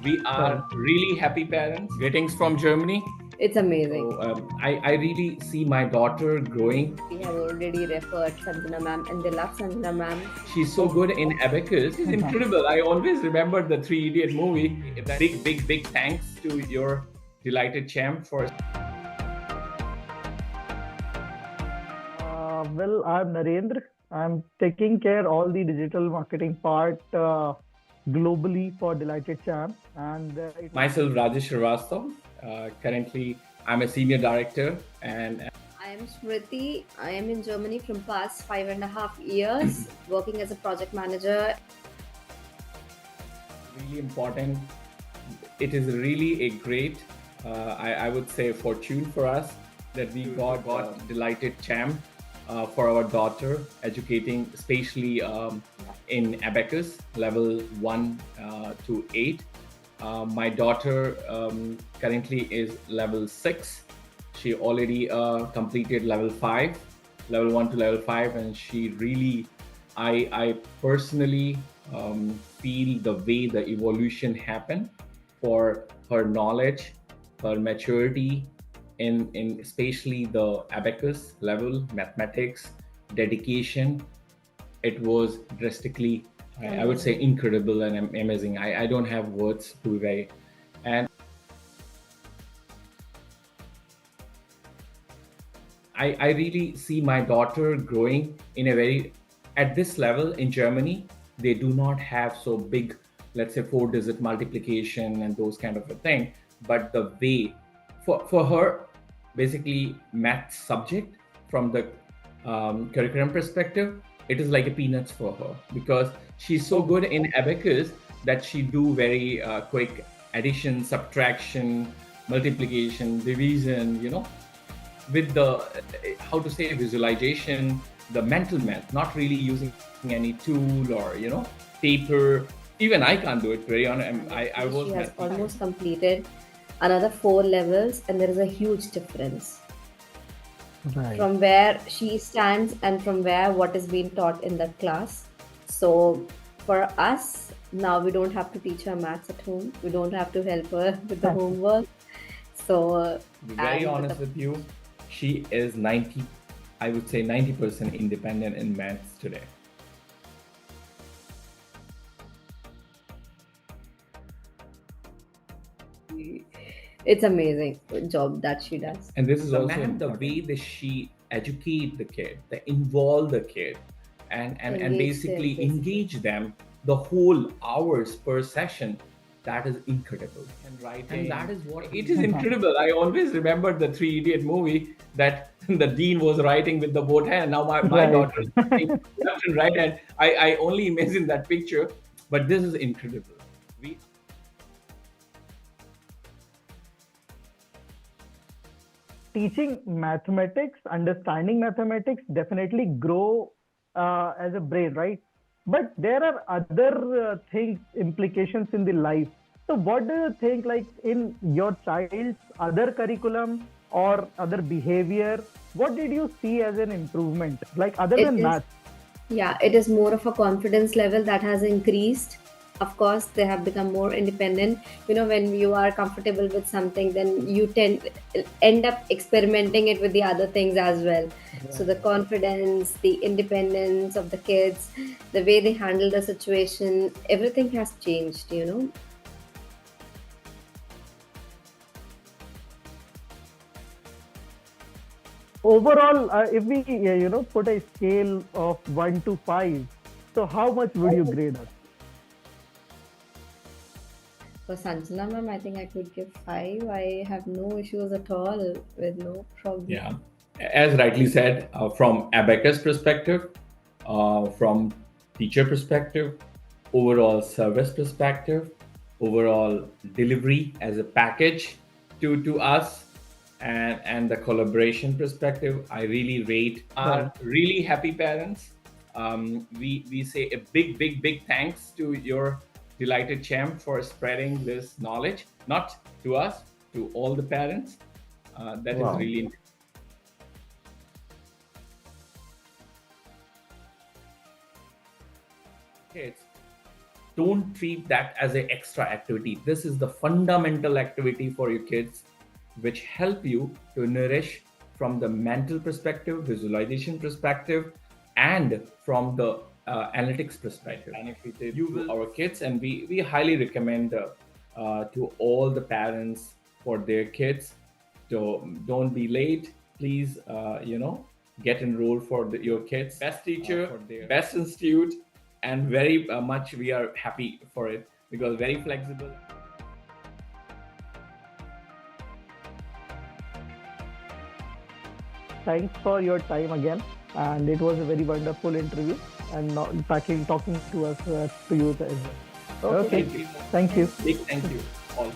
We are really happy parents. Greetings from Germany. It's amazing. So I really see my daughter growing. We have already referred Sanjana ma'am and they love Sanjana ma'am. She's so good in Abacus. It's incredible. I always remember the Three Idiot movie. Big thanks to your delighted champ for. Well, I'm Narendra. I'm taking care all the digital marketing part globally for Delighted Champs. And Myself, Rajesh and currently, I'm a senior director and I am Smriti. I am in Germany from past 5.5 years, working as a project manager. really important. It is really a great, I would say, fortune for us that we got delighted champ for our daughter, educating especially in Abacus level 1 to 8. My daughter currently is level 6. She already completed level 5, level 1 to level 5, and she really, I personally feel the way the evolution happened for her knowledge, her maturity in especially the Abacus level, mathematics, dedication. It was drastically, I would say, incredible and amazing. I don't have words to convey. And I really see my daughter growing in a very, at this level in Germany, they do not have so big, let's say 4-digit multiplication and those kind of a thing. But the way for her, basically math subject from the curriculum perspective, it is like a peanuts for her because she's so good in Abacus that she do very quick addition, subtraction, multiplication, division, with the how to say visualization, the mental math, not really using any tool or paper. Even I can't do it very honest. I was She has almost completed another 4 levels, and there is a huge difference from where she stands and from where what is being taught in that class. So for us now, we don't have to teach her maths at home. We don't have to help her with the homework. So to be very honest with you, she is 90, I would say 90% independent in maths today. it's amazing job that she does. And this is also the way that she educate the kid, they involve the kid, and basically engage them the whole hours per session. That is incredible. And that is what it is incredible. I always remember the Three Idiot movie that the dean was writing with the both hand. Now my daughter is writing left and right hand. I only imagine that picture, but this is incredible. Teaching mathematics, understanding mathematics definitely grow as a brain, right? But there are other things, implications in the life. So what do you think, like in your child's other curriculum or other behavior, what did you see as an improvement, like other than math? Yeah, it is more of a confidence level that has increased. Of course, they have become more independent. When you are comfortable with something, then you end up experimenting it with the other things as well. Right. So the confidence, the independence of the kids, the way they handle the situation, everything has changed. Overall, if we put a scale of 1 to 5, so how much would you grade us? For Sanjana ma'am, I think I could give 5. I have no issues at all, with no problem. Yeah, as rightly said, from Abacus perspective, from teacher perspective, overall service perspective, overall delivery as a package to us, and the collaboration perspective, I really rate our really happy parents. We say a big thanks to your delighted champ for spreading this knowledge, not to us, to all the parents. That is really kids. don't treat that as an extra activity. This is the fundamental activity for your kids, which help you to nourish from the mental perspective, visualization perspective, and from the analytics perspective. Benefited our kids, and we highly recommend to all the parents for their kids to don't be late. Please, get enrolled for your kids. Best teacher, best institute, and very much we are happy for it because very flexible. Thanks for your time again, and it was a very wonderful interview and talking to us to you as well. Okay, thank you. Big thank you all.